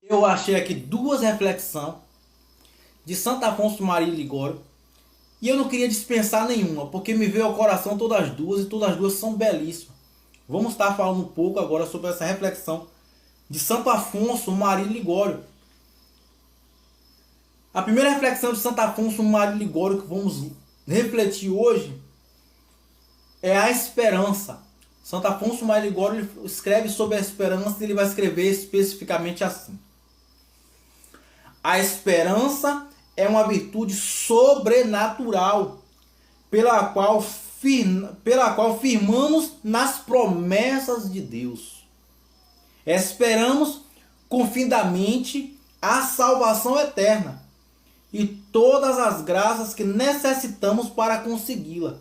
Eu achei aqui duas reflexões de Santo Afonso Maria Ligório e eu não queria dispensar nenhuma, porque me veio ao coração todas as duas e todas as duas são belíssimas. Vamos estar falando um pouco agora sobre essa reflexão de Santo Afonso Maria Ligório. A primeira reflexão de Santo Afonso Maria Ligório que vamos refletir hoje é a esperança. Santo Afonso Maria Ligório escreve sobre a esperança e ele vai escrever especificamente assim: a esperança é uma virtude sobrenatural pela qual firmamos nas promessas de Deus. Esperamos confidamente a salvação eterna e todas as graças que necessitamos para consegui-la.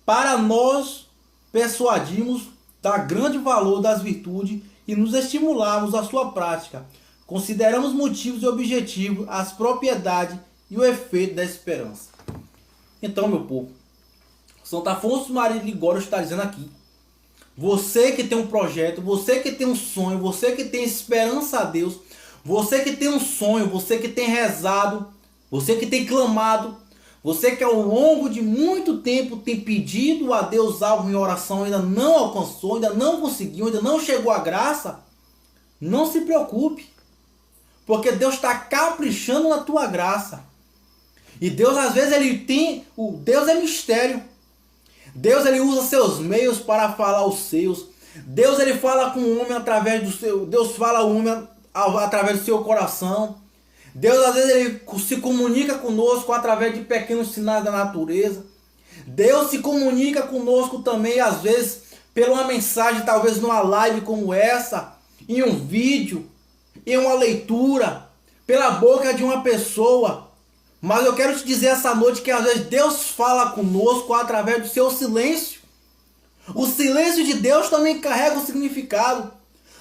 Para nós persuadirmos da grande valor das virtudes e nos estimularmos à sua prática, consideramos motivos e objetivos as propriedades e o efeito da esperança. Então, meu povo, Santo Afonso Maria Ligório está dizendo aqui: você que tem um projeto, você que tem um sonho, você que tem esperança a Deus, você que tem um sonho, você que tem rezado, você que tem clamado, você que ao longo de muito tempo tem pedido a Deus algo em oração, ainda não alcançou, ainda não conseguiu, ainda não chegou à graça, não se preocupe, porque Deus está caprichando na tua graça. E Deus às vezes Deus é mistério. Deus ele usa seus meios para falar os seus. Deus ele fala com o homem através do seu, Deus fala ao homem através do seu coração. Deus às vezes ele se comunica conosco através de pequenos sinais da natureza. Deus se comunica conosco também às vezes pela uma mensagem, talvez numa live como essa, em um vídeo, em uma leitura, pela boca de uma pessoa. Mas eu quero te dizer essa noite que às vezes Deus fala conosco através do seu silêncio. O silêncio de Deus também carrega um significado.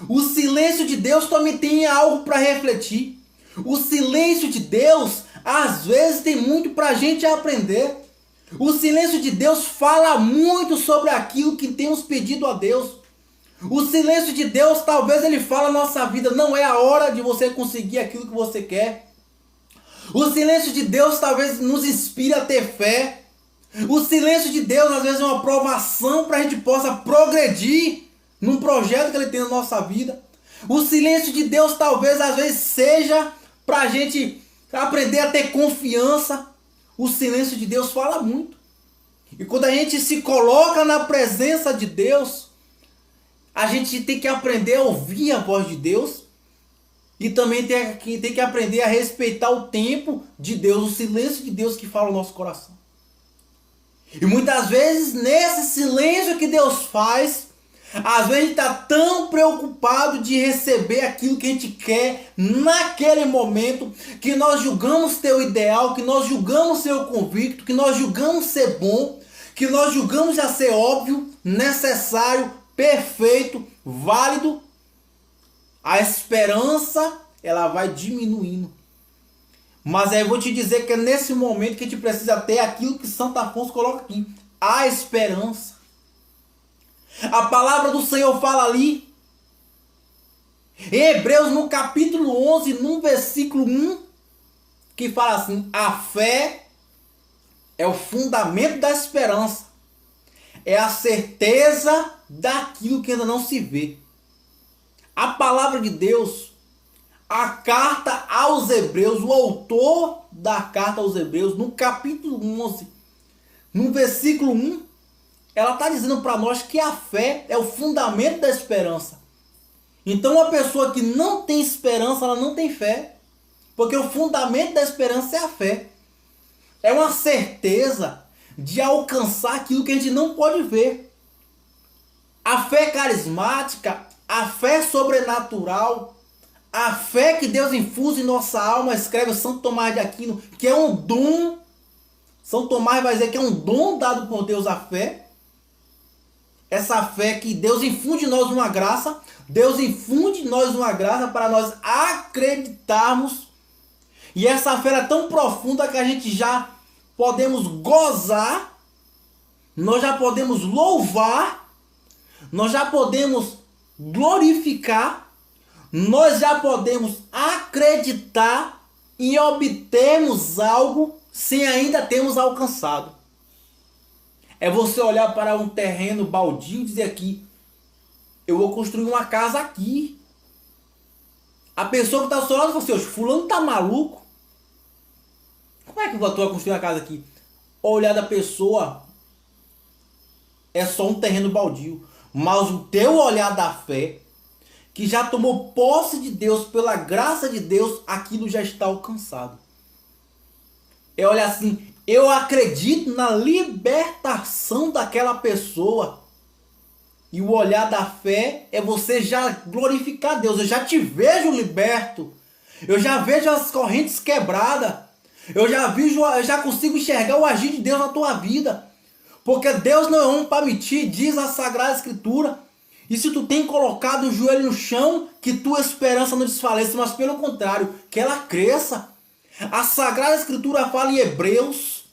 O silêncio de Deus também tem algo para refletir. O silêncio de Deus às vezes tem muito para a gente aprender. O silêncio de Deus fala muito sobre aquilo que temos pedido a Deus. O silêncio de Deus talvez ele fala na nossa vida: não é a hora de você conseguir aquilo que você quer. O silêncio de Deus talvez nos inspire a ter fé. O silêncio de Deus às vezes é uma provação para a gente possa progredir num projeto que ele tem na nossa vida. O silêncio de Deus talvez às vezes seja para a gente aprender a ter confiança. O silêncio de Deus fala muito. E quando a gente se coloca na presença de Deus, a gente tem que aprender a ouvir a voz de Deus. E também tem que aprender a respeitar o tempo de Deus, o silêncio de Deus que fala no nosso coração. E muitas vezes, nesse silêncio que Deus faz, às vezes a gente está tão preocupado de receber aquilo que a gente quer naquele momento, que nós julgamos ter o ideal, que nós julgamos ser o convicto, que nós julgamos ser bom, que nós julgamos já ser óbvio, necessário, perfeito, válido. A esperança, ela vai diminuindo. Mas aí eu vou te dizer que é nesse momento que a gente precisa ter aquilo que Santo Afonso coloca aqui: a esperança. A palavra do Senhor fala ali, em Hebreus no capítulo 11, no versículo 1, que fala assim: a fé é o fundamento da esperança, é a certeza daquilo que ainda não se vê. A palavra de Deus, a carta aos Hebreus, o autor da carta aos Hebreus, no capítulo 11, no versículo 1, ela está dizendo para nós que a fé é o fundamento da esperança. Então uma pessoa que não tem esperança, ela não tem fé, porque o fundamento da esperança é a fé. É uma certeza de alcançar aquilo que a gente não pode ver. A fé carismática, a fé sobrenatural, a fé que Deus infusa em nossa alma, escreve Santo Tomás de Aquino, que é um dom. São Tomás vai dizer que é um dom dado por Deus, a fé. Essa fé que Deus infunde em nós uma graça, Deus infunde em nós uma graça para nós acreditarmos. E essa fé é tão profunda que a gente já podemos gozar, nós já podemos louvar, nós já podemos glorificar, nós já podemos acreditar e obtermos algo sem ainda termos alcançado. É você olhar para um terreno baldio e dizer aqui, eu vou construir uma casa aqui. A pessoa que está ao seu lado fala assim, fulano tá maluco? Como é que tu vai construir uma casa aqui? O olhar da pessoa é só um terreno baldio. Mas o teu olhar da fé, que já tomou posse de Deus, pela graça de Deus, aquilo já está alcançado. É olhar assim, eu acredito na libertação daquela pessoa. E o olhar da fé é você já glorificar Deus. Eu já te vejo liberto. Eu já vejo as correntes quebradas. Eu já consigo enxergar o agir de Deus na tua vida. Porque Deus não é homem para mentir, diz a Sagrada Escritura. E se tu tem colocado o joelho no chão, que tua esperança não desfaleça, mas pelo contrário, que ela cresça. A Sagrada Escritura fala em Hebreus,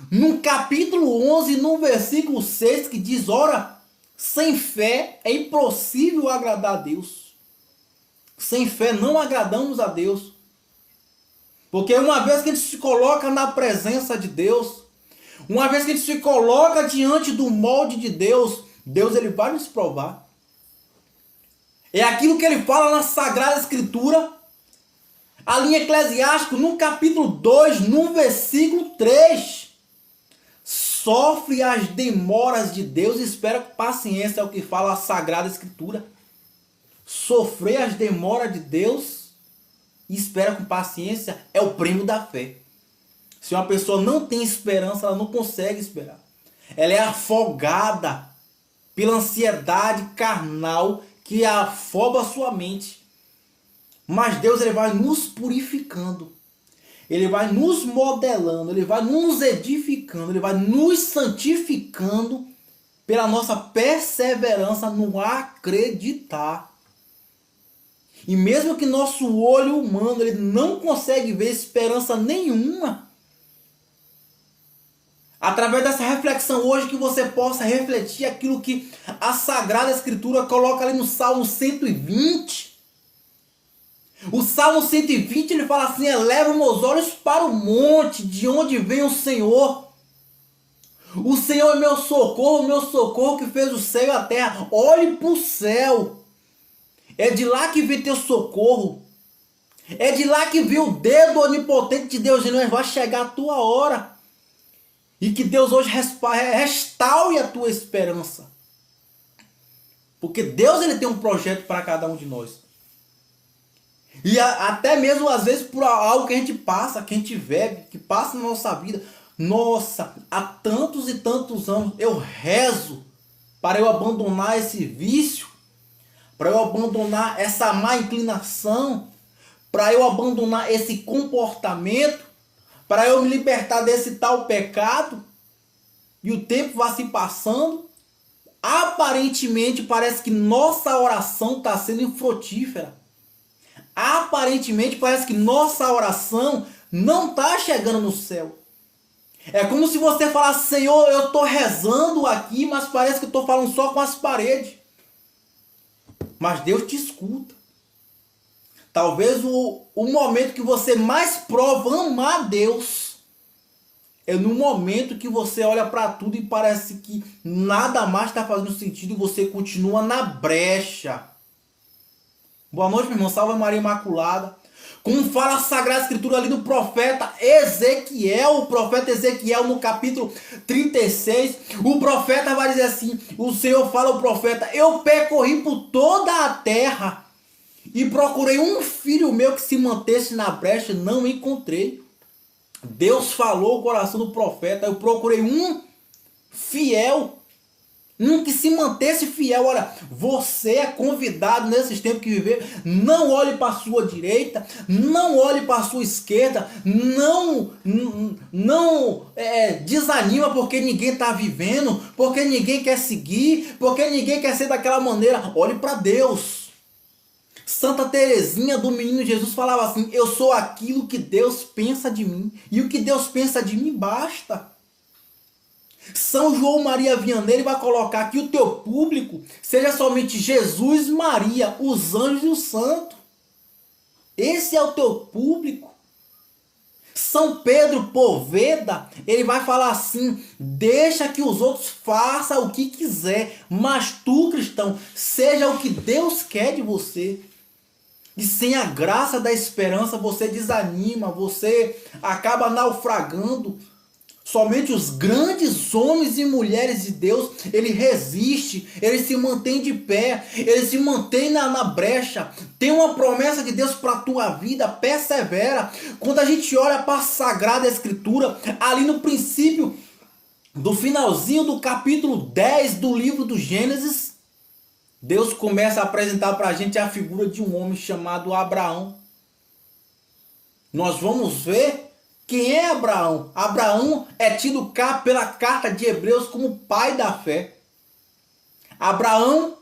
no capítulo 11, no versículo 6, que diz, ora, sem fé é impossível agradar a Deus. Sem fé não agradamos a Deus. Porque uma vez que a gente se coloca na presença de Deus, uma vez que a gente se coloca diante do molde de Deus, Deus ele vai nos provar. É aquilo que ele fala na Sagrada Escritura, ali em Eclesiástico, no capítulo 2, no versículo 3. Sofre as demoras de Deus e espera com paciência, é o que fala a Sagrada Escritura. Sofrer as demoras de Deus e espera com paciência é o prêmio da fé. Se uma pessoa não tem esperança, ela não consegue esperar. Ela é afogada pela ansiedade carnal que afoba a sua mente. Mas Deus ele vai nos purificando. Ele vai nos modelando, ele vai nos edificando, ele vai nos santificando pela nossa perseverança no acreditar. E mesmo que nosso olho humano ele não consegue ver esperança nenhuma, através dessa reflexão hoje que você possa refletir aquilo que a Sagrada Escritura coloca ali no Salmo 120. O Salmo 120 ele fala assim, eleva meus olhos para o monte, de onde vem o Senhor. O Senhor é meu socorro que fez o céu e a terra. Olhe para o céu. É de lá que vem teu socorro. É de lá que vem o dedo onipotente de Deus. E vai chegar a tua hora. E que Deus hoje restaure a tua esperança. Porque Deus ele tem um projeto para cada um de nós. E até mesmo às vezes por algo que a gente passa, que a gente vive, que passa na nossa vida. Nossa, há tantos e tantos anos eu rezo para eu abandonar esse vício, para eu abandonar essa má inclinação, para eu abandonar esse comportamento, para eu me libertar desse tal pecado. E o tempo vai se passando. Aparentemente parece que nossa oração está sendo infrutífera. Aparentemente parece que nossa oração não está chegando no céu. É como se você falasse, Senhor, eu estou rezando aqui, mas parece que eu estou falando só com as paredes. Mas Deus te escuta. Talvez o momento que você mais prova amar Deus é no momento que você olha para tudo e parece que nada mais está fazendo sentido e você continua na brecha. Boa noite, meu irmão. Salve Maria Imaculada. Como fala a Sagrada Escritura ali no profeta Ezequiel, no capítulo 36, o profeta vai dizer assim, o Senhor fala ao profeta, eu percorri por toda a terra e procurei um filho meu que se mantesse na brecha, não encontrei. Deus falou o coração do profeta, eu procurei um fiel, um que se mantesse fiel. Olha, você é convidado nesses tempos que viver, não olhe para a sua direita, não olhe para a sua esquerda, não desanima porque ninguém está vivendo, porque ninguém quer seguir, porque ninguém quer ser daquela maneira. Olhe para Deus. Santa Teresinha do Menino Jesus falava assim, eu sou aquilo que Deus pensa de mim, e o que Deus pensa de mim basta. São João Maria Vianney ele vai colocar que o teu público seja somente Jesus, Maria, os anjos e os santos. esse é o teu público. São Pedro Poveda, ele vai falar assim: deixa que os outros façam o que quiser, mas tu, cristão, seja o que Deus quer de você. E sem a graça da esperança você desanima, você acaba naufragando. Somente os grandes homens e mulheres de Deus, ele resiste, ele se mantém de pé, ele se mantém na brecha. Tem uma promessa de Deus para a tua vida, persevera. Quando a gente olha para a Sagrada Escritura, ali no princípio, do finalzinho do capítulo 10 do livro do Gênesis, Deus começa a apresentar para a gente a figura de um homem chamado Abraão. Nós vamos ver quem é Abraão. Abraão é tido cá pela carta de Hebreus como pai da fé. Abraão,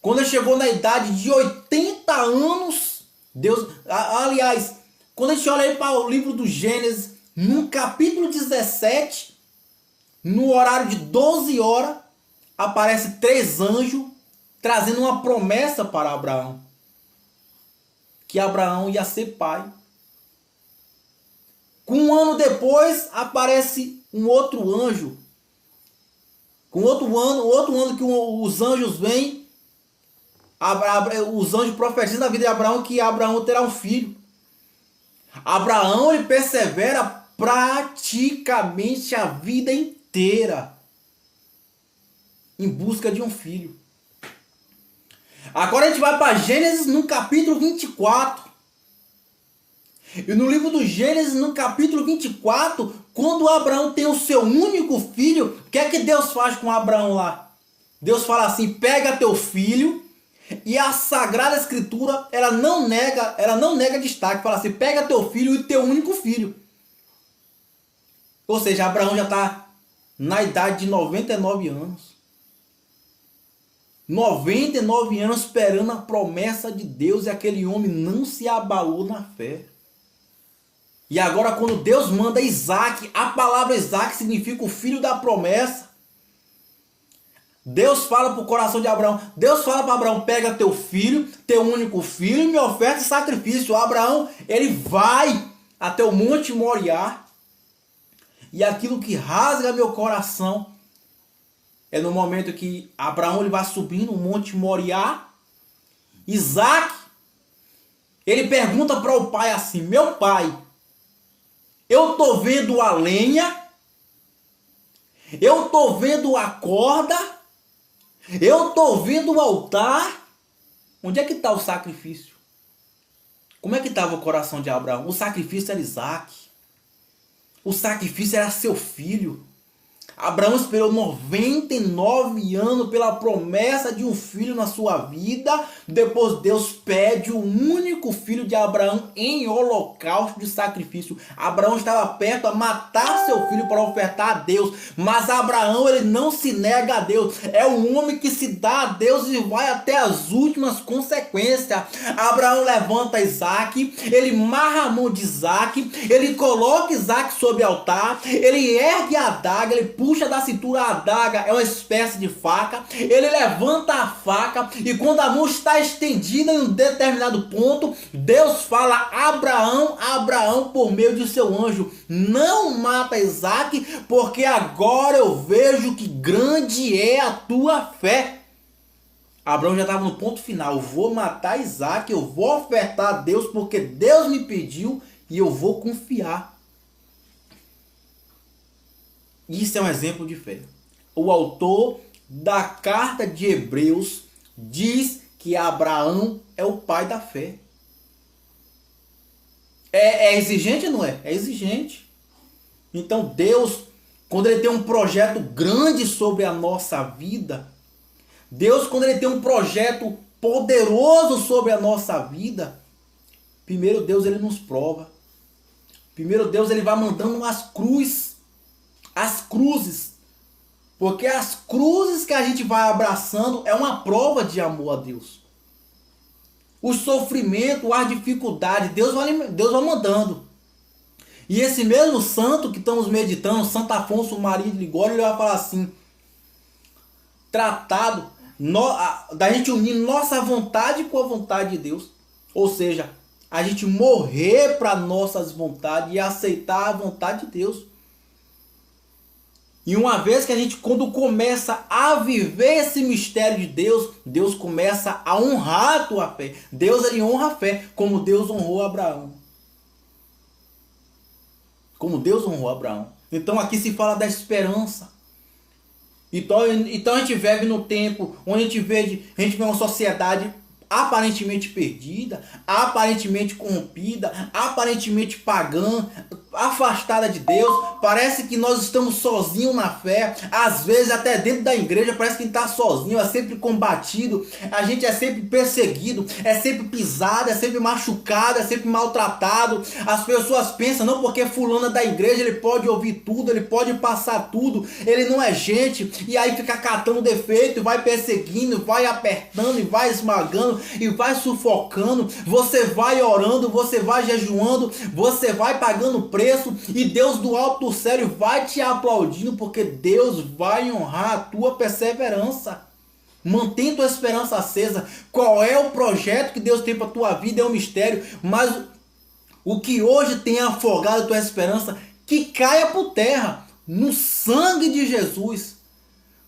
quando ele chegou na idade de 80 anos, Deus, aliás, quando a gente olha aí para o livro do Gênesis, no capítulo 17, no horário de 12 horas, aparece 3 anjos trazendo uma promessa para Abraão, que Abraão ia ser pai. Um ano depois aparece um outro anjo. Com outro ano que os anjos vêm, os anjos profetizam na vida de Abraão que Abraão terá um filho. Abraão, ele persevera praticamente a vida inteira em busca de um filho. Agora a gente vai para Gênesis no capítulo 24. E no livro do Gênesis, no capítulo 24, quando Abraão tem o seu único filho, o que é que Deus faz com Abraão lá? Deus fala assim: pega teu filho. E a Sagrada Escritura, ela não nega destaque. Fala assim: pega teu filho e teu único filho. Ou seja, Abraão já está na idade de 99 anos. 99 anos esperando a promessa de Deus, e aquele homem não se abalou na fé. E agora, quando Deus manda Isaac, a palavra Isaac significa o filho da promessa. Deus fala para o coração de Abraão. Deus fala para Abraão: pega teu filho, teu único filho, e me oferta sacrifício. Abraão, ele vai até o Monte Moriá. E aquilo que rasga meu coração é no momento que Abraão ele vai subindo o Monte Moriá. Isaac, ele pergunta para o pai assim: meu pai, eu estou vendo a lenha, eu estou vendo a corda, eu estou vendo o altar. Onde é que está o sacrifício? Como é que estava o coração de Abraão? O sacrifício era Isaac. O sacrifício era seu filho. Abraão esperou 99 anos pela promessa de um filho na sua vida. Depois Deus pede o único filho de Abraão em holocausto de sacrifício. Abraão estava perto a matar seu filho para ofertar a Deus. Mas Abraão, ele não se nega a Deus. É um homem que se dá a Deus e vai até as últimas consequências. Abraão levanta Isaac, ele marra a mão de Isaac, ele coloca Isaac sobre o altar, ele ergue a adaga, ele puxa da cintura a adaga, é uma espécie de faca. Ele levanta a faca e quando a mão está estendida em um determinado ponto, Deus fala: Abraão, Abraão, por meio de seu anjo, não mata Isaac, porque agora eu vejo que grande é a tua fé. Abraão já estava no ponto final: eu vou matar Isaac, eu vou ofertar a Deus porque Deus me pediu e eu vou confiar. Isso é um exemplo de fé. O autor da carta de Hebreus diz que Abraão é o pai da fé. É exigente ou não é? É exigente. Então Deus, quando ele tem um projeto grande sobre a nossa vida, Deus, quando ele tem um projeto poderoso sobre a nossa vida, primeiro Deus ele nos prova. Primeiro Deus ele vai mandando as cruzes. Porque as cruzes que a gente vai abraçando é uma prova de amor a Deus. O sofrimento, as dificuldades, Deus vai mandando. E esse mesmo santo que estamos meditando, Santo Afonso Maria de Ligório, ele vai falar assim: da gente unir nossa vontade com a vontade de Deus. Ou seja, a gente morrer para nossas vontades e aceitar a vontade de Deus. E uma vez que a gente, quando começa a viver esse mistério de Deus, Deus começa a honrar a tua fé. Deus, ele honra a fé, como Deus honrou Abraão. Como Deus honrou Abraão. Então aqui se fala da esperança. Então a gente vive no tempo onde a gente vê uma sociedade aparentemente perdida, aparentemente corrompida, aparentemente pagã, afastada de Deus. Parece que nós estamos sozinhos na fé. Às vezes até dentro da igreja parece que está sozinho, é sempre combatido, a gente é sempre perseguido, é sempre pisado, é sempre machucado, é sempre maltratado. As pessoas pensam, não, porque fulano é da igreja, ele pode ouvir tudo, ele pode passar tudo, ele não é gente, e aí fica catando defeito, vai perseguindo, vai apertando e vai esmagando e vai sufocando. Você vai orando, você vai jejuando, você vai pagando preço, e Deus do alto do céu vai te aplaudindo, porque Deus vai honrar a tua perseverança. Mantém tua esperança acesa. Qual é o projeto que Deus tem para tua vida é um mistério, mas o que hoje tem afogado a tua esperança, que caia por terra no sangue de Jesus.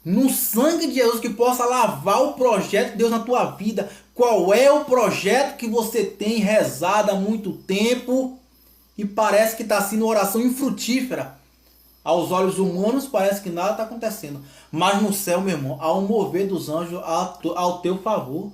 No sangue de Jesus, que possa lavar o projeto de Deus na tua vida. Qual é o projeto que você tem rezado há muito tempo e parece que está sendo oração infrutífera? Aos olhos humanos parece que nada está acontecendo, mas no céu, meu irmão, há um mover dos anjos ao teu favor.